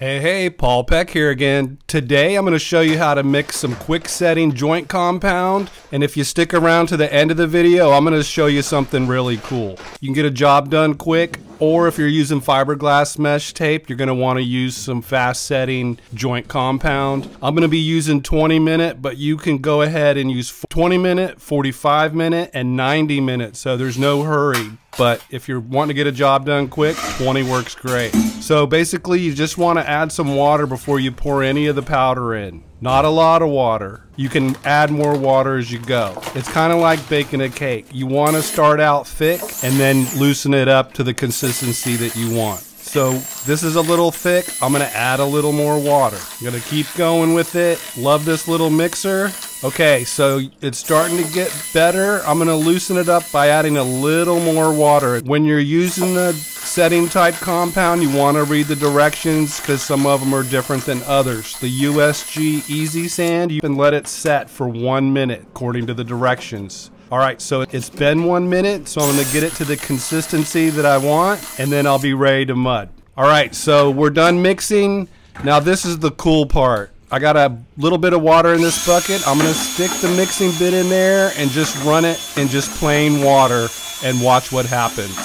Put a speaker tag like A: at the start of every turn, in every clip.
A: Hey, Paul Peck here again. Today I'm going to show you how to mix some quick setting joint compound, and if you stick around to the end of the video, I'm going to show you something really cool. You can get a job done quick, or if you're using fiberglass mesh tape, you're going to want to use some fast setting joint compound. I'm going to be using 20 minute, but you can go ahead and use 20 minute, 45 minute, and 90 minutes, so there's no hurry. But if you're wanting to get a job done quick, 20 works great. So basically you just want to add some water before you pour any of the powder in. Not a lot of water. You can add more water as you go. It's kind of like baking a cake. You want to start out thick and then loosen it up to the consistency that you want. So this is a little thick. I'm going to add a little more water. I'm going to keep going with it. Love this little mixer. Okay, so it's starting to get better. I'm going to loosen it up by adding a little more water. When you're using the setting type compound, you want to read the directions because some of them are different than others. The USG Easy Sand, you can let it set for 1 minute according to the directions. Alright, so it's been 1 minute, so I'm going to get it to the consistency that I want, and then I'll be ready to mud. Alright, so we're done mixing. Now this is the cool part. I got a little bit of water in this bucket. I'm going to stick the mixing bit in there and just run it in just plain water and watch what happens.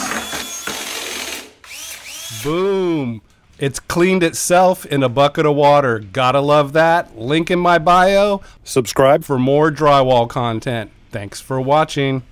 A: Boom! It's cleaned itself in a bucket of water. Gotta love that. Link in my bio. Subscribe for more drywall content. Thanks for watching.